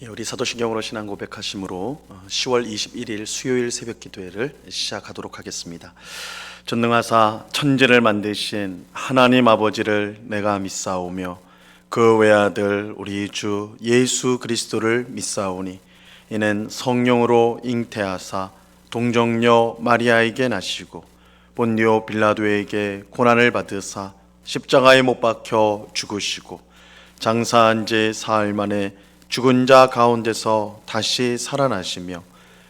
우리 사도신경으로 신앙 고백하심으로 10월 21일 수요일 새벽 기도회를 시작하도록 하겠습니다. 전능하사 천지를 만드신 하나님 아버지를 내가 믿사오며 그 외아들 우리 주 예수 그리스도를 믿사오니 이는 성령으로 잉태하사 동정녀 마리아에게 나시고 본디오 빌라도에게 고난을 받으사 십자가에 못 박혀 죽으시고 장사한 지 사흘 만에 죽은 자 가운데서 다시 살아나시며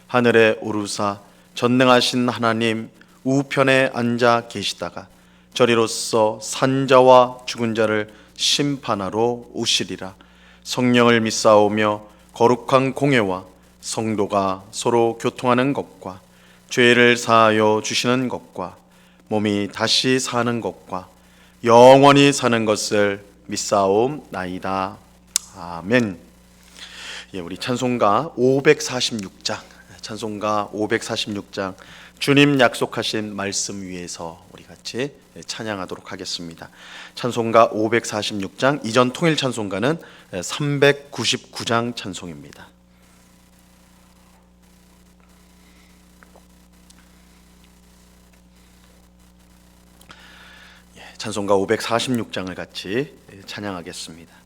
하늘에 오르사 전능하신 하나님 우편에 앉아 계시다가 저리로서 산자와 죽은 자를 심판하러 오시리라. 성령을 믿사오며 거룩한 공회와 성도가 서로 교통하는 것과 죄를 사하여 주시는 것과 몸이 다시 사는 것과 영원히 사는 것을 믿사옵나이다. 아멘. 우리 찬송가 546장 주님 약속하신 말씀 위에서 우리 같이 찬양하도록 하겠습니다. 찬송가 546장, 이전 통일 찬송가는 399장 찬송입니다. 찬송가 546장을 같이 찬양하겠습니다.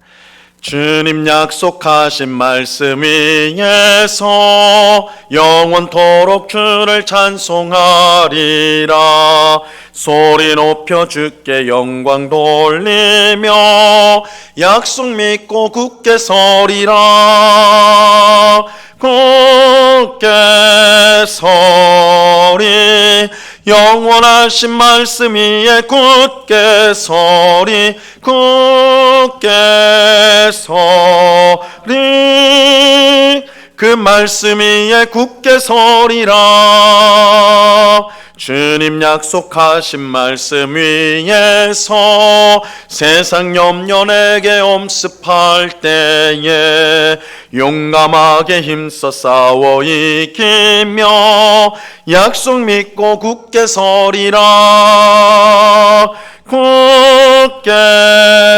주님 약속하신 말씀 위에서 영원토록 주를 찬송하리라. 소리 높여 주께 영광 돌리며 약속 믿고 굳게 서리라. 굳게 서리 영원하신 말씀 위에 굳게 서리 굳게 서리 그 말씀 위에 굳게 서리라. 주님 약속하신 말씀 위에서 세상 염려 내게 엄습할 때에 용감하게 힘써 싸워 이기며 약속 믿고 굳게 서리라. 굳게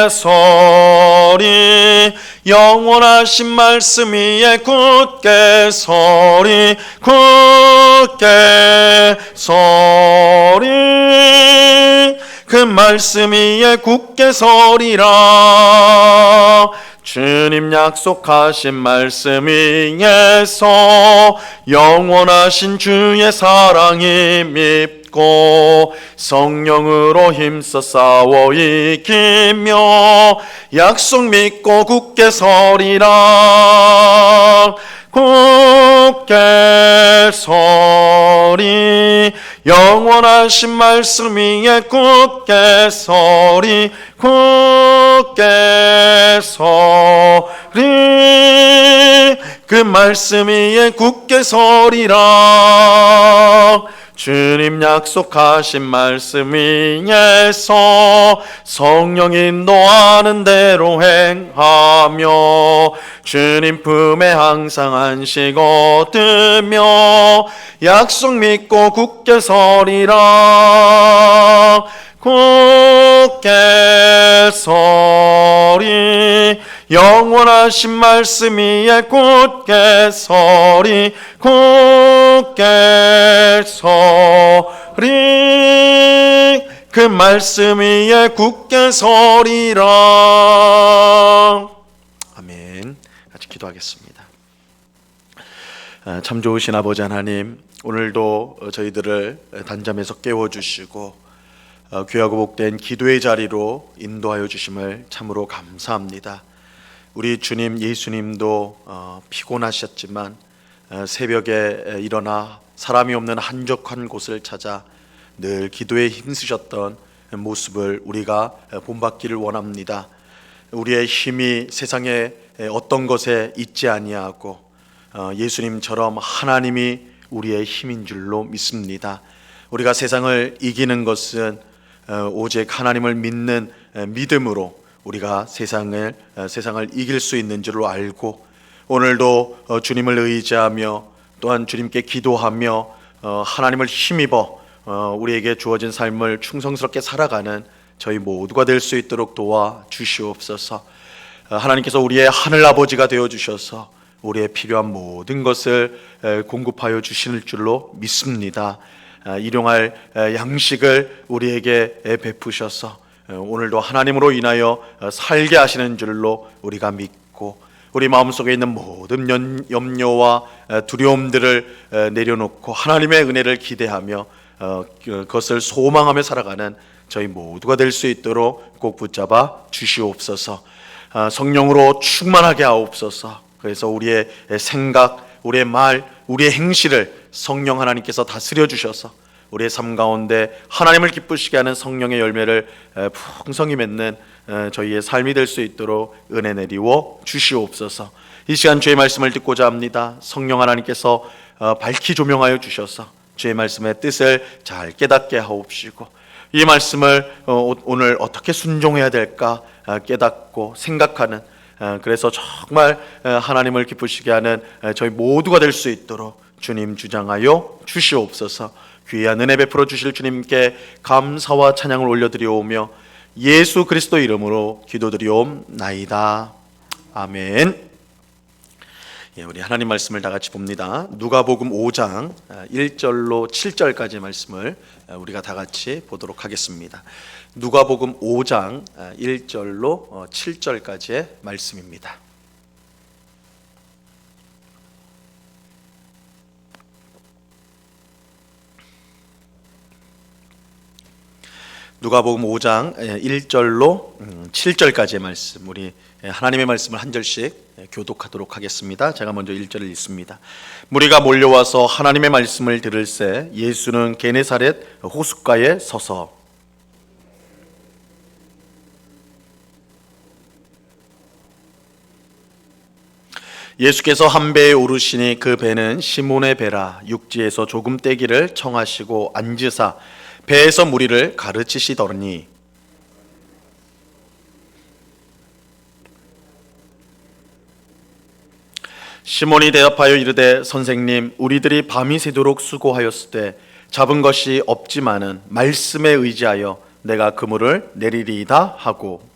서리 영원하신 말씀 위에 굳게 서리 굳게 서리 그 말씀 위에 굳게 서리라. 주님 약속하신 말씀 위에서 영원하신 주의 사랑이 밉고 성령으로 힘써 싸워 이기며 약속 믿고 굳게 서리라. 굳게 서리 영원하신 말씀 위에 굳게 서리 굳게 서리 그 말씀 위에 굳게 서리라. 주님 약속하신 말씀 위에서 성령 인도하는 대로 행하며 주님 품에 항상 안식 얻으며 약속 믿고 굳게 서리라. 굳게 서리 영원하신 말씀 위에 굳게 서리 굳게 서리 그 말씀 위에 굳게 서리라. 아멘. 같이 기도하겠습니다. 참 좋으신 아버지 하나님, 오늘도 저희들을 단잠에서 깨워주시고 귀하고 복된 기도의 자리로 인도하여 주심을 참으로 감사합니다. 우리 주님 예수님도 피곤하셨지만 새벽에 일어나 사람이 없는 한적한 곳을 찾아 늘 기도에 힘쓰셨던 모습을 우리가 본받기를 원합니다. 우리의 힘이 세상에 어떤 것에 있지 아니하고 예수님처럼 하나님이 우리의 힘인 줄로 믿습니다. 우리가 세상을 이기는 것은 오직 하나님을 믿는 믿음으로 우리가 세상을 이길 수 있는 줄로 알고, 오늘도 주님을 의지하며 또한 주님께 기도하며 하나님을 힘입어 우리에게 주어진 삶을 충성스럽게 살아가는 저희 모두가 될 수 있도록 도와 주시옵소서. 하나님께서 우리의 하늘아버지가 되어주셔서 우리의 필요한 모든 것을 공급하여 주실 줄로 믿습니다. 일용할 양식을 우리에게 베푸셔서 오늘도 하나님으로 인하여 살게 하시는 줄로 우리가 믿고, 우리 마음속에 있는 모든 염려와 두려움들을 내려놓고 하나님의 은혜를 기대하며 그것을 소망하며 살아가는 저희 모두가 될 수 있도록 꼭 붙잡아 주시옵소서. 성령으로 충만하게 하옵소서. 그래서 우리의 생각, 우리의 말, 우리의 행실을 성령 하나님께서 다스려 주셔서 우리의 삶 가운데 하나님을 기쁘시게 하는 성령의 열매를 풍성히 맺는 저희의 삶이 될 수 있도록 은혜 내리워 주시옵소서. 이 시간 주의 말씀을 듣고자 합니다. 성령 하나님께서 밝히 조명하여 주셔서 주의 말씀의 뜻을 잘 깨닫게 하옵시고, 이 말씀을 오늘 어떻게 순종해야 될까 깨닫고 생각하는, 그래서 정말 하나님을 기쁘시게 하는 저희 모두가 될 수 있도록 주님 주장하여 주시옵소서. 귀한 은혜 베풀어 주실 주님께 감사와 찬양을 올려드리오며 예수 그리스도 이름으로 기도드리옵나이다. 아멘. 우리 하나님 말씀을 다 같이 봅니다. 누가복음 5장 1절로 7절까지 말씀을 우리가 다 같이 보도록 하겠습니다. 누가복음 5장 1절로 7절까지의 말씀입니다. 누가복음 5장 1절로 7절까지의 말씀, 우리 하나님의 말씀을 한 절씩 교독하도록 하겠습니다. 제가 먼저 1절을 읽습니다. 무리가 몰려와서 하나님의 말씀을 들을새 예수는 게네사렛 호숫가에 서서 예수께서 한 배에 오르시니 그 배는 시몬의 배라. 육지에서 조금 떼기를 청하시고 앉으사 배에서 무리를 가르치시더니 시몬이 대답하여 이르되 선생님, 우리들이 밤이 새도록 수고하였으되 잡은 것이 없지만은 말씀에 의지하여 내가 그물을 내리리이다 하고,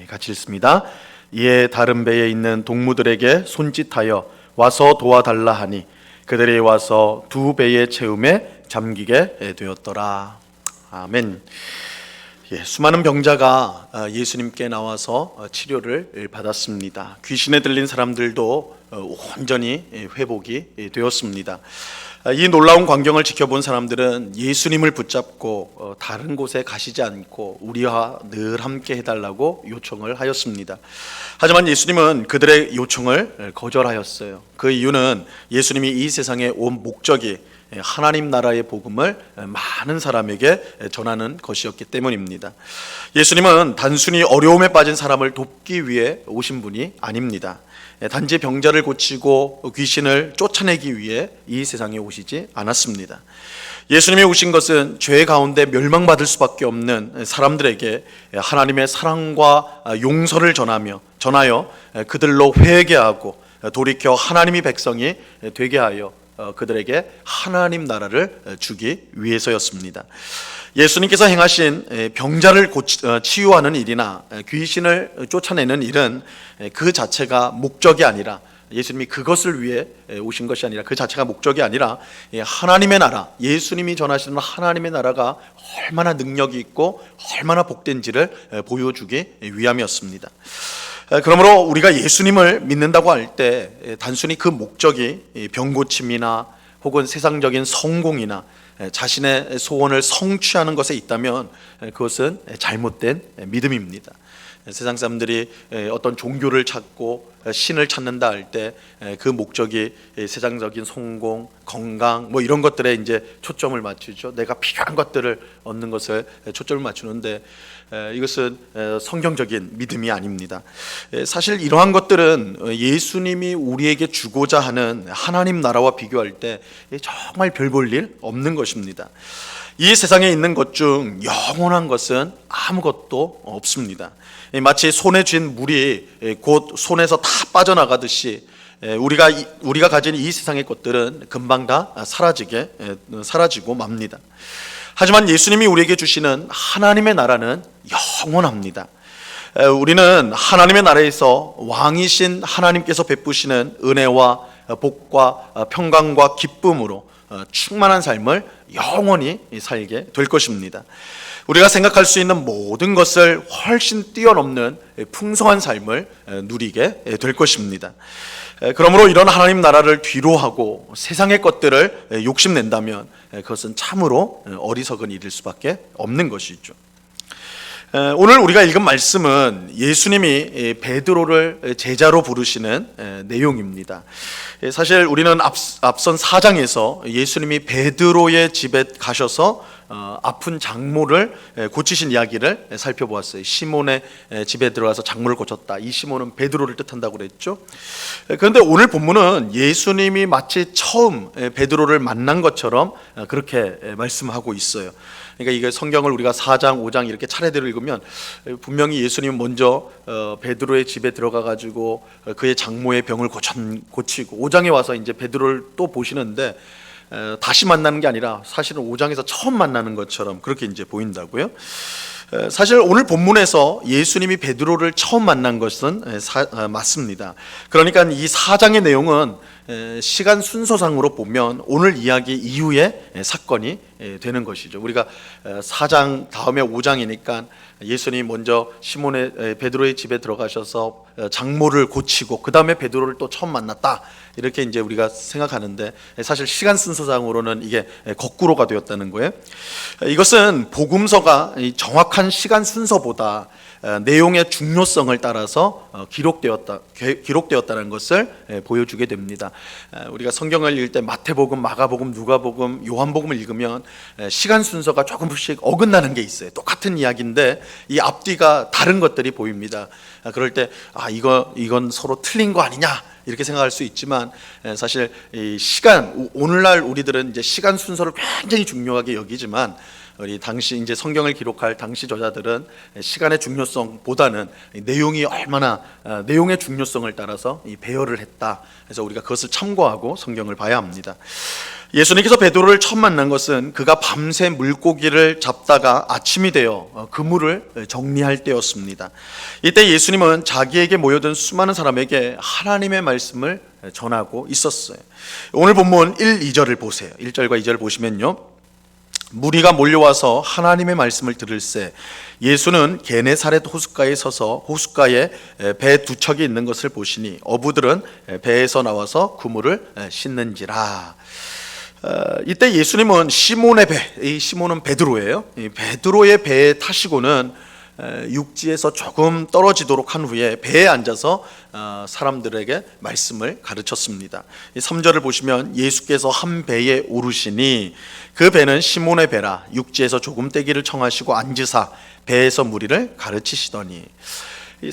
같이 읽습니다. 이에 다른 배에 있는 동무들에게 손짓하여 와서 도와달라 하니 그들이 와서 두 배의 채움에 잠기게 되었더라. 아멘. 수많은 병자가 예수님께 나와서 치료를 받았습니다. 귀신에 들린 사람들도 온전히 회복이 되었습니다. 이 놀라운 광경을 지켜본 사람들은 예수님을 붙잡고 다른 곳에 가시지 않고 우리와 늘 함께 해달라고 요청을 하였습니다. 하지만 예수님은 그들의 요청을 거절하였어요. 그 이유는 예수님이 이 세상에 온 목적이 하나님 나라의 복음을 많은 사람에게 전하는 것이었기 때문입니다. 예수님은 단순히 어려움에 빠진 사람을 돕기 위해 오신 분이 아닙니다. 단지 병자를 고치고 귀신을 쫓아내기 위해 이 세상에 오시지 않았습니다. 예수님이 오신 것은 죄 가운데 멸망받을 수밖에 없는 사람들에게 하나님의 사랑과 용서를 전하여 그들로 회개하고 돌이켜 하나님의 백성이 되게 하여 그들에게 하나님 나라를 주기 위해서였습니다. 예수님께서 행하신 병자를 치유하는 일이나 귀신을 쫓아내는 일은 그 자체가 목적이 아니라, 예수님이 그것을 위해 오신 것이 아니라, 그 자체가 목적이 아니라 하나님의 나라, 예수님이 전하시는 하나님의 나라가 얼마나 능력이 있고 얼마나 복된지를 보여주기 위함이었습니다. 그러므로 우리가 예수님을 믿는다고 할 때 단순히 그 목적이 병고침이나 혹은 세상적인 성공이나 자신의 소원을 성취하는 것에 있다면 그것은 잘못된 믿음입니다. 세상 사람들이 어떤 종교를 찾고 신을 찾는다 할 때 그 목적이 세상적인 성공, 건강 뭐 이런 것들에 이제 초점을 맞추죠. 내가 필요한 것들을 얻는 것을 초점을 맞추는데 이것은 성경적인 믿음이 아닙니다. 사실 이러한 것들은 예수님이 우리에게 주고자 하는 하나님 나라와 비교할 때 정말 별 볼 일 없는 것입니다. 이 세상에 있는 것 중 영원한 것은 아무것도 없습니다. 마치 손에 쥔 물이 곧 손에서 다 빠져나가듯이 우리가 가진 이 세상의 것들은 금방 다 사라지고 맙니다. 하지만 예수님이 우리에게 주시는 하나님의 나라는 영원합니다. 우리는 하나님의 나라에서 왕이신 하나님께서 베푸시는 은혜와 복과 평강과 기쁨으로 충만한 삶을 영원히 살게 될 것입니다. 우리가 생각할 수 있는 모든 것을 훨씬 뛰어넘는 풍성한 삶을 누리게 될 것입니다. 그러므로 이런 하나님 나라를 뒤로하고 세상의 것들을 욕심낸다면 그것은 참으로 어리석은 일일 수밖에 없는 것이죠. 오늘 우리가 읽은 말씀은 예수님이 베드로를 제자로 부르시는 내용입니다. 사실 우리는 앞선 4장에서 예수님이 베드로의 집에 가셔서 아픈 장모를 고치신 이야기를 살펴보았어요. 시몬의 집에 들어가서 장모를 고쳤다. 이 시몬은 베드로를 뜻한다고 그랬죠. 그런데 오늘 본문은 예수님이 마치 처음 베드로를 만난 것처럼 그렇게 말씀하고 있어요. 그러니까 이게 성경을 우리가 4장, 5장 이렇게 차례대로 읽으면 분명히 예수님은 먼저 베드로의 집에 들어가 가지고 그의 장모의 병을 고치고 5장에 와서 이제 베드로를 또 보시는데 다시 만나는 게 아니라 사실은 5장에서 처음 만나는 것처럼 그렇게 이제 보인다고요. 사실 오늘 본문에서 예수님이 베드로를 처음 만난 것은 맞습니다. 그러니까 이 4장의 내용은 시간 순서상으로 보면 오늘 이야기 이후의 사건이 되는 것이죠. 우리가 4장 다음에 5장이니까 예수님이 먼저 베드로의 집에 들어가셔서 장모를 고치고 그 다음에 베드로를 또 처음 만났다, 이렇게 이제 우리가 생각하는데 사실 시간 순서상으로는 이게 거꾸로가 되었다는 거예요. 이것은 복음서가 정확한 시간 순서보다 내용의 중요성을 따라서 기록되었다는 것을 보여주게 됩니다. 우리가 성경을 읽을 때 마태복음, 마가복음, 누가복음, 요한복음을 읽으면 시간 순서가 조금씩 어긋나는 게 있어요. 똑같은 이야기인데 이 앞뒤가 다른 것들이 보입니다. 그럴 때 이건 서로 틀린 거 아니냐, 이렇게 생각할 수 있지만 사실 이 시간, 오늘날 우리들은 이제 시간 순서를 굉장히 중요하게 여기지만 우리 당시 이제 성경을 기록할 당시 저자들은 시간의 중요성보다는 내용이 얼마나 내용의 중요성을 따라서 배열을 했다. 그래서 우리가 그것을 참고하고 성경을 봐야 합니다. 예수님께서 베드로를 처음 만난 것은 그가 밤새 물고기를 잡다가 아침이 되어 그물을 정리할 때였습니다. 이때 예수님은 자기에게 모여든 수많은 사람에게 하나님의 말씀을 전하고 있었어요. 오늘 본문 1, 2절을 보세요. 1절과 2절을 보시면요, 무리가 몰려와서 하나님의 말씀을 들을새 예수는 게네사렛 호숫가에 서서 호숫가에 배 두 척이 있는 것을 보시니 어부들은 배에서 나와서 그물을 씻는지라. 이때 예수님은 시몬의 배, 이 시몬은 베드로예요. 이 베드로의 배에 타시고는 육지에서 조금 떨어지도록 한 후에 배에 앉아서 사람들에게 말씀을 가르쳤습니다. 3절을 보시면 예수께서 한 배에 오르시니 그 배는 시몬의 배라 육지에서 조금 떼기를 청하시고 앉으사 배에서 무리를 가르치시더니.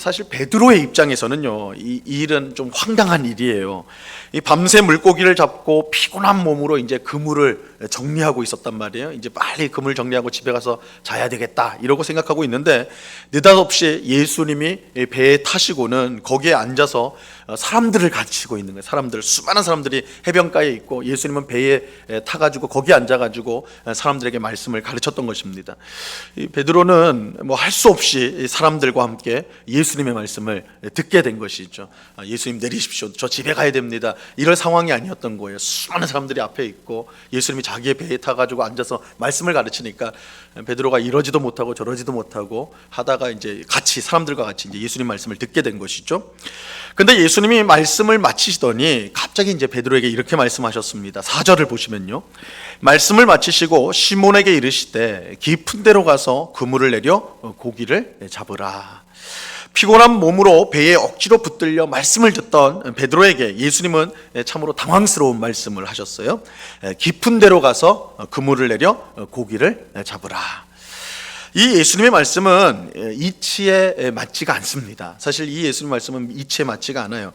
사실 베드로의 입장에서는요, 이 일은 좀 황당한 일이에요. 이 밤새 물고기를 잡고 피곤한 몸으로 이제 그물을 정리하고 있었단 말이에요. 이제 빨리 그물 정리하고 집에 가서 자야 되겠다, 이러고 생각하고 있는데 느닷없이 예수님이 배에 타시고는 거기에 앉아서 사람들을 가르치고 있는 거예요. 수많은 사람들이 해변가에 있고 예수님은 배에 타가지고 거기에 앉아가지고 사람들에게 말씀을 가르쳤던 것입니다. 이 베드로는 뭐 할 수 없이 사람들과 함께 예수님의 말씀을 듣게 된 것이죠. 예수님 내리십시오, 저 집에 가야 됩니다, 이럴 상황이 아니었던 거예요. 수많은 사람들이 앞에 있고 예수님이 자기의 배에 타가지고 앉아서 말씀을 가르치니까 베드로가 이러지도 못하고 저러지도 못하고 하다가 이제 사람들과 같이 이제 예수님 말씀을 듣게 된 것이죠. 근데 예수님이 말씀을 마치시더니 갑자기 이제 베드로에게 이렇게 말씀하셨습니다. 4절을 보시면요, 말씀을 마치시고 시몬에게 이르시되 깊은 데로 가서 그물을 내려 고기를 잡으라. 피곤한 몸으로 배에 억지로 붙들려 말씀을 듣던 베드로에게 예수님은 참으로 당황스러운 말씀을 하셨어요. 깊은 데로 가서 그물을 내려 고기를 잡으라. 이 예수님의 말씀은 이치에 맞지가 않습니다. 사실 이 예수님 말씀은 이치에 맞지가 않아요.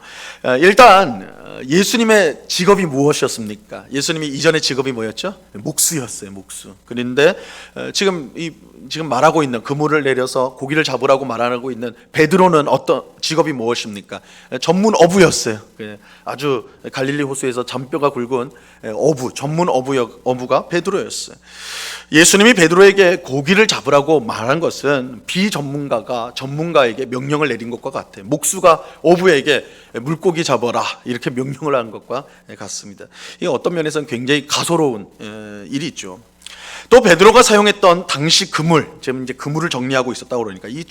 일단 예수님의 직업이 무엇이었습니까? 예수님이 이전의 직업이 뭐였죠? 목수였어요, 목수. 그런데 지금 말하고 있는 그물을 내려서 고기를 잡으라고 말하고 있는 베드로는 어떤 직업이 무엇입니까? 전문 어부였어요. 아주 갈릴리 호수에서 잔뼈가 굵은 전문 어부가 베드로였어요. 예수님이 베드로에게 고기를 잡으라고 잡으라고 말한 것은 비전문가가 전문가에게 명령을 내린 것과 같아요. 목수가 어부에게 물고기 잡아라 이렇게 명령을 한 것과 같습니다. 이게 어떤 면에서는 굉장히 가소로운 일이죠. 또 베드로가 사용했던 당시 그물, 지금 이제 그물을 정리하고 있었다고 그러니까 이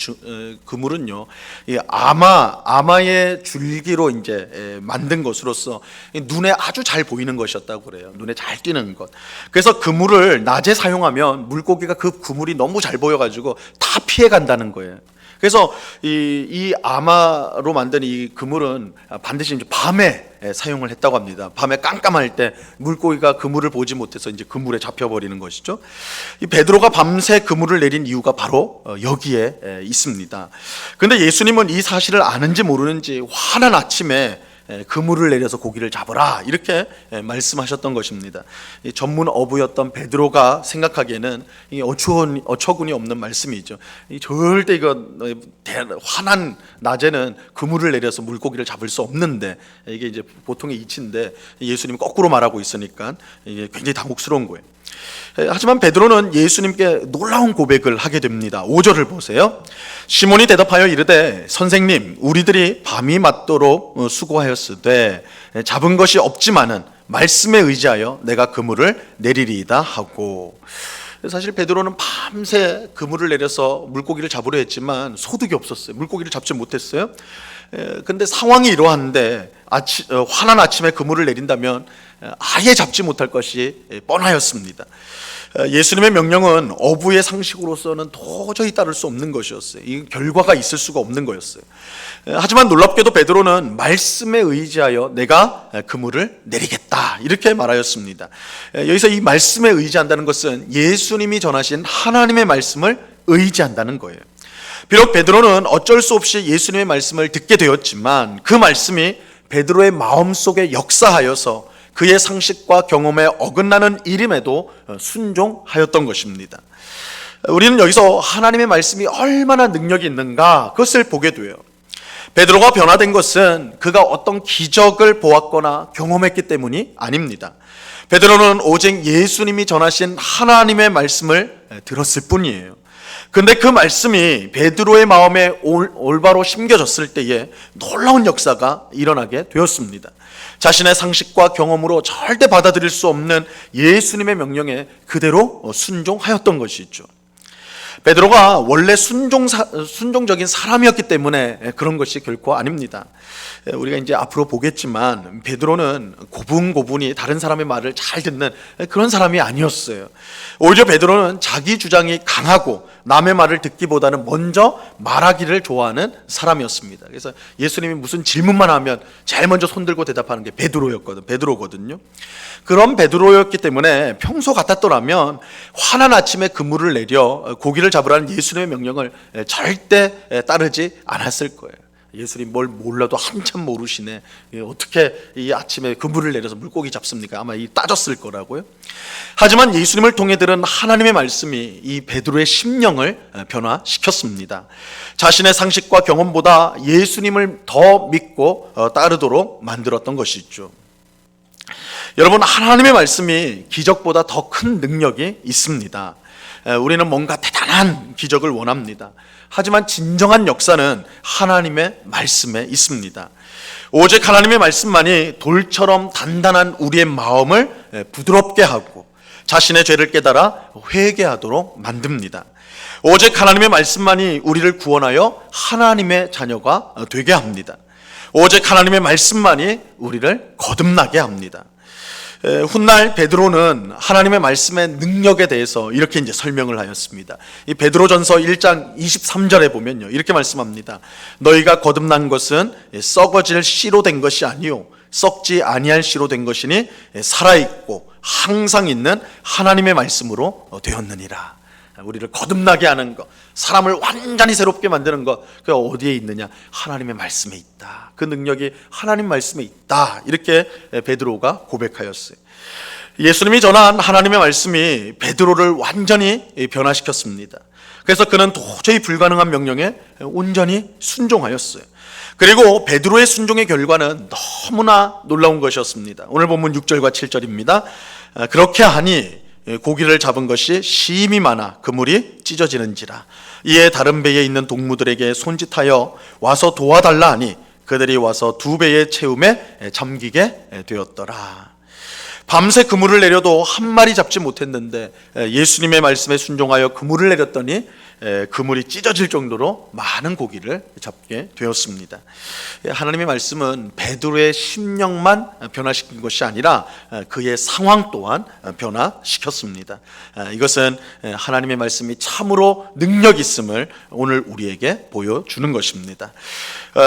그물은요, 이 아마의 줄기로 이제 만든 것으로서 눈에 아주 잘 보이는 것이었다고 그래요. 눈에 잘 띄는 것. 그래서 그물을 낮에 사용하면 물고기가 그 그물이 너무 잘 보여가지고 다 피해 간다는 거예요. 그래서 이 아마로 만든 이 그물은 반드시 이제 밤에 사용을 했다고 합니다. 밤에 깜깜할 때 물고기가 그물을 보지 못해서 이제 그물에 잡혀버리는 것이죠. 이 베드로가 밤새 그물을 내린 이유가 바로 여기에 있습니다. 그런데 예수님은 이 사실을 아는지 모르는지 환한 아침에 그물을 내려서 고기를 잡으라 이렇게 말씀하셨던 것입니다. 전문 어부였던 베드로가 생각하기에는 어처구니 없는 말씀이죠. 절대 이거 환한 낮에는 그물을 내려서 물고기를 잡을 수 없는데, 이게 이제 보통의 이치인데 예수님이 거꾸로 말하고 있으니까 이게 굉장히 당혹스러운 거예요. 하지만 베드로는 예수님께 놀라운 고백을 하게 됩니다. 5절을 보세요. 시몬이 대답하여 이르되 선생님, 우리들이 밤이 맞도록 수고하였으되 잡은 것이 없지만은 말씀에 의지하여 내가 그물을 내리리이다 하고. 사실 베드로는 밤새 그물을 내려서 물고기를 잡으려 했지만 소득이 없었어요. 물고기를 잡지 못했어요. 근데 상황이 이러한데 환한 아침에 그물을 내린다면 아예 잡지 못할 것이 뻔하였습니다. 예수님의 명령은 어부의 상식으로서는 도저히 따를 수 없는 것이었어요. 이 결과가 있을 수가 없는 거였어요. 하지만 놀랍게도 베드로는 말씀에 의지하여 내가 그물을 내리겠다 이렇게 말하였습니다. 여기서 이 말씀에 의지한다는 것은 예수님이 전하신 하나님의 말씀을 의지한다는 거예요. 비록 베드로는 어쩔 수 없이 예수님의 말씀을 듣게 되었지만 그 말씀이 베드로의 마음속에 역사하여서 그의 상식과 경험에 어긋나는 일임에도 순종하였던 것입니다. 우리는 여기서 하나님의 말씀이 얼마나 능력이 있는가 그것을 보게 돼요. 베드로가 변화된 것은 그가 어떤 기적을 보았거나 경험했기 때문이 아닙니다. 베드로는 오직 예수님이 전하신 하나님의 말씀을 들었을 뿐이에요. 근데 그 말씀이 베드로의 마음에 올바로 심겨졌을 때에 놀라운 역사가 일어나게 되었습니다. 자신의 상식과 경험으로 절대 받아들일 수 없는 예수님의 명령에 그대로 순종하였던 것이죠. 베드로가 원래 순종적인 사람이었기 때문에 그런 것이 결코 아닙니다. 우리가 이제 앞으로 보겠지만 베드로는 고분고분히 다른 사람의 말을 잘 듣는 그런 사람이 아니었어요. 오히려 베드로는 자기 주장이 강하고 남의 말을 듣기보다는 먼저 말하기를 좋아하는 사람이었습니다. 그래서 예수님이 무슨 질문만 하면 제일 먼저 손들고 대답하는 게 베드로거든요. 그런 베드로였기 때문에 평소 같았더라면 환한 아침에 그물을 내려 고기를 잡으라는 예수님의 명령을 절대 따르지 않았을 거예요. 예수님 뭘 몰라도 한참 모르시네. 어떻게 이 아침에 그물을 내려서 물고기 잡습니까? 아마 따졌을 거라고요. 하지만 예수님을 통해 들은 하나님의 말씀이 이 베드로의 심령을 변화시켰습니다. 자신의 상식과 경험보다 예수님을 더 믿고 따르도록 만들었던 것이죠. 여러분, 하나님의 말씀이 기적보다 더 큰 능력이 있습니다. 우리는 뭔가 대단한 기적을 원합니다. 하지만 진정한 역사는 하나님의 말씀에 있습니다. 오직 하나님의 말씀만이 돌처럼 단단한 우리의 마음을 부드럽게 하고 자신의 죄를 깨달아 회개하도록 만듭니다. 오직 하나님의 말씀만이 우리를 구원하여 하나님의 자녀가 되게 합니다. 오직 하나님의 말씀만이 우리를 거듭나게 합니다. 훗날 베드로는 하나님의 말씀의 능력에 대해서 이렇게 이제 설명을 하였습니다. 이 베드로전서 1장 23절에 보면요, 이렇게 말씀합니다. 너희가 거듭난 것은 썩어질 씨로 된 것이 아니요 썩지 아니할 씨로 된 것이니 살아있고 항상 있는 하나님의 말씀으로 되었느니라. 우리를 거듭나게 하는 것, 사람을 완전히 새롭게 만드는 것, 그게 어디에 있느냐? 하나님의 말씀에 있다. 그 능력이 하나님 말씀에 있다. 이렇게 베드로가 고백하였어요. 예수님이 전한 하나님의 말씀이 베드로를 완전히 변화시켰습니다. 그래서 그는 도저히 불가능한 명령에 온전히 순종하였어요. 그리고 베드로의 순종의 결과는 너무나 놀라운 것이었습니다. 오늘 본문 6절과 7절입니다. 그렇게 하니 고기를 잡은 것이 심이 많아 그물이 찢어지는지라. 이에 다른 배에 있는 동무들에게 손짓하여 와서 도와달라 하니 그들이 와서 두 배의 채움에 잠기게 되었더라. 밤새 그물을 내려도 한 마리 잡지 못했는데 예수님의 말씀에 순종하여 그물을 내렸더니 그물이 찢어질 정도로 많은 고기를 잡게 되었습니다. 하나님의 말씀은 베드로의 심령만 변화시킨 것이 아니라 그의 상황 또한 변화시켰습니다. 이것은 하나님의 말씀이 참으로 능력 있음을 오늘 우리에게 보여주는 것입니다.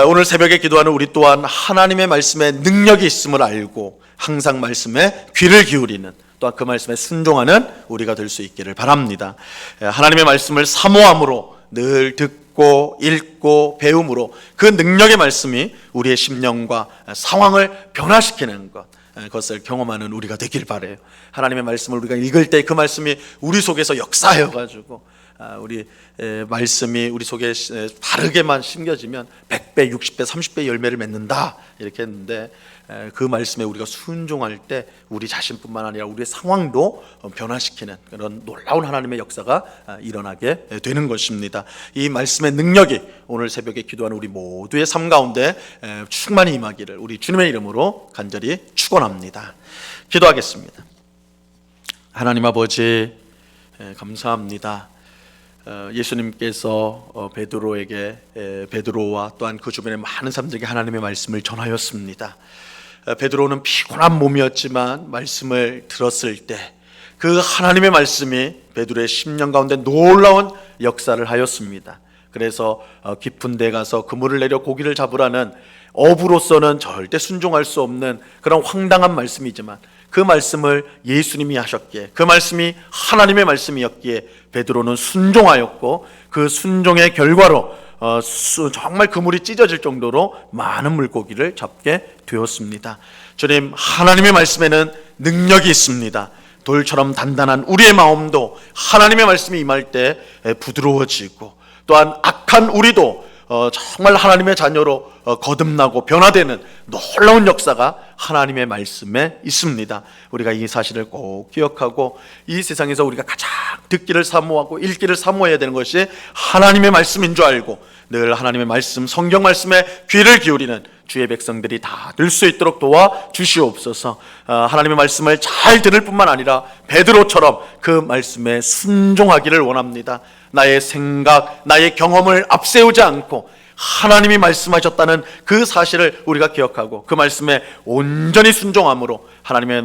오늘 새벽에 기도하는 우리 또한 하나님의 말씀에 능력이 있음을 알고 항상 말씀에 귀를 기울이는, 또한 그 말씀에 순종하는 우리가 될 수 있기를 바랍니다. 하나님의 말씀을 사모함으로 늘 듣고 읽고 배움으로 그 능력의 말씀이 우리의 심령과 상황을 변화시키는 것, 그것을 경험하는 우리가 되길 바라요. 하나님의 말씀을 우리가 읽을 때 그 말씀이 우리 속에서 역사하여 가지고 우리 말씀이 우리 속에 바르게만 심겨지면 100배, 60배, 30배 열매를 맺는다 이렇게 했는데, 그 말씀에 우리가 순종할 때 우리 자신뿐만 아니라 우리의 상황도 변화시키는 그런 놀라운 하나님의 역사가 일어나게 되는 것입니다. 이 말씀의 능력이 오늘 새벽에 기도하는 우리 모두의 삶 가운데 충만히 임하기를 우리 주님의 이름으로 간절히 축원합니다. 기도하겠습니다. 하나님 아버지, 감사합니다. 예수님께서 베드로와 또한 그 주변의 많은 사람들에게 하나님의 말씀을 전하였습니다. 베드로는 피곤한 몸이었지만 말씀을 들었을 때 그 하나님의 말씀이 베드로의 심령 가운데 놀라운 역사를 하였습니다. 그래서 깊은 데 가서 그물을 내려 고기를 잡으라는 어부로서는 절대 순종할 수 없는 그런 황당한 말씀이지만, 그 말씀을 예수님이 하셨기에, 그 말씀이 하나님의 말씀이었기에 베드로는 순종하였고, 그 순종의 결과로 정말 그물이 찢어질 정도로 많은 물고기를 잡게 되었습니다. 주님, 하나님의 말씀에는 능력이 있습니다. 돌처럼 단단한 우리의 마음도 하나님의 말씀이 임할 때 부드러워지고, 또한 악한 우리도 정말 하나님의 자녀로 거듭나고 변화되는 놀라운 역사가 하나님의 말씀에 있습니다. 우리가 이 사실을 꼭 기억하고 이 세상에서 우리가 가장 듣기를 사모하고 읽기를 사모해야 되는 것이 하나님의 말씀인 줄 알고 늘 하나님의 말씀, 성경 말씀에 귀를 기울이는 주의 백성들이 다 될 수 있도록 도와주시옵소서. 하나님의 말씀을 잘 들을 뿐만 아니라 베드로처럼 그 말씀에 순종하기를 원합니다. 나의 생각, 나의 경험을 앞세우지 않고 하나님이 말씀하셨다는 그 사실을 우리가 기억하고 그 말씀에 온전히 순종함으로 하나님의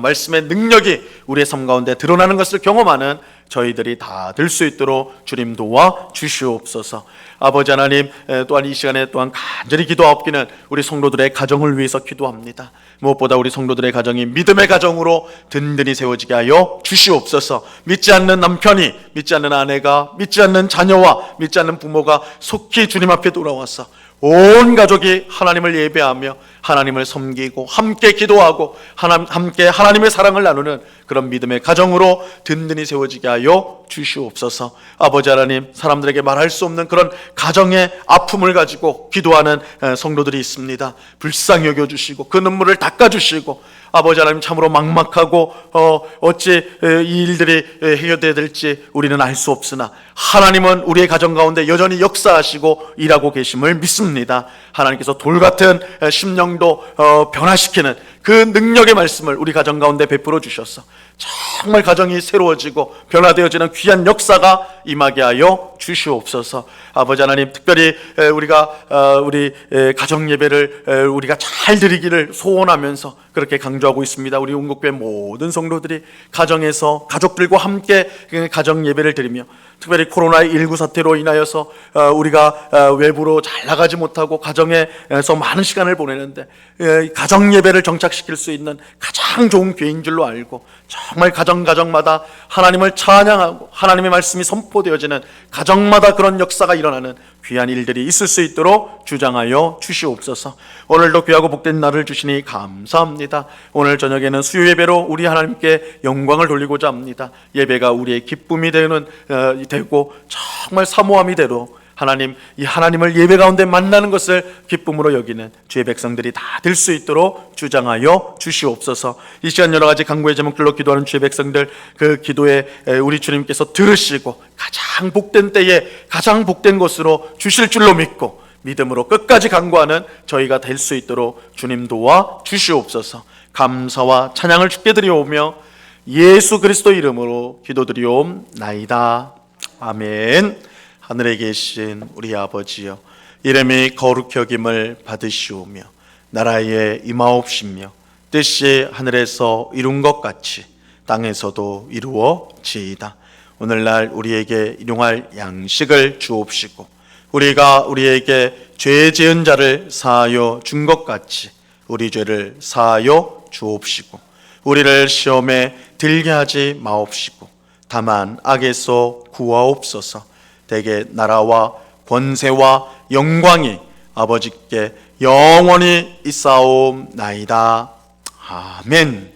말씀의 능력이 우리의 삶 가운데 드러나는 것을 경험하는 저희들이 다 될 수 있도록 주님 도와 주시옵소서. 아버지 하나님, 또한 이 시간에 또한 간절히 기도하옵기는 우리 성도들의 가정을 위해서 기도합니다. 무엇보다 우리 성도들의 가정이 믿음의 가정으로 든든히 세워지게 하여 주시옵소서. 믿지 않는 남편이, 믿지 않는 아내가, 믿지 않는 자녀와 믿지 않는 부모가 속히 주님 앞에 돌아와서 온 가족이 하나님을 예배하며 하나님을 섬기고 함께 기도하고 함께 하나님의 사랑을 나누는 그런 믿음의 가정으로 든든히 세워지게 하여 주시옵소서. 아버지 하나님, 사람들에게 말할 수 없는 그런 가정의 아픔을 가지고 기도하는 성도들이 있습니다. 불쌍히 여겨주시고 그 눈물을 닦아주시고, 아버지 하나님, 참으로 막막하고 어찌 이 일들이 해결되어야 될지 우리는 알 수 없으나 하나님은 우리의 가정 가운데 여전히 역사하시고 일하고 계심을 믿습니다. 하나님께서 돌같은 심령도 변화시키는 그 능력의 말씀을 우리 가정 가운데 베풀어 주셔서 정말 가정이 새로워지고 변화되어지는 귀한 역사가 임하게 하여 주시옵소서. 아버지 하나님, 특별히 우리 가정 예배를 우리가 잘 드리기를 소원하면서 그렇게 강조하고 있습니다. 우리 운곡교회 모든 성도들이 가정에서 가족들과 함께 가정 예배를 드리며, 특별히 코로나19 사태로 인하여서 우리가 외부로 잘 나가지 못하고 가정에서 많은 시간을 보내는데 가정 예배를 정착시킬 수 있는 가장 좋은 교회인 줄로 알고 정말 가정마다 하나님을 찬양하고 하나님의 말씀이 선포되어지는 가정마다 그런 역사가 일어나는 귀한 일들이 있을 수 있도록 주장하여 주시옵소서. 오늘도 귀하고 복된 날을 주시니 감사합니다. 오늘 저녁에는 수요 예배로 우리 하나님께 영광을 돌리고자 합니다. 예배가 우리의 기쁨이 되고 정말 사모함이 되도록 하나님, 이 하나님을 예배 가운데 만나는 것을 기쁨으로 여기는 주의 백성들이 다 될 수 있도록 주장하여 주시옵소서. 이 시간 여러 가지 간구의 제목들로 기도하는 주의 백성들, 그 기도에 우리 주님께서 들으시고 가장 복된 때에 가장 복된 것으로 주실 줄로 믿고 믿음으로 끝까지 간구하는 저희가 될 수 있도록 주님 도와 주시옵소서. 감사와 찬양을 주께 드리오며 예수 그리스도 이름으로 기도드리옵나이다. 아멘. 하늘에 계신 우리 아버지여, 이름이 거룩히 여김을 받으시오며 나라에 임하옵시며 뜻이 하늘에서 이룬 것 같이 땅에서도 이루어지이다. 오늘날 우리에게 일용할 양식을 주옵시고 우리가 우리에게 죄 지은 자를 사하여 준 것 같이 우리 죄를 사하여 주옵시고 우리를 시험에 들게 하지 마옵시고 다만 악에서 구하옵소서. 대개 나라와 권세와 영광이 아버지께 영원히 있사옵나이다. 아멘.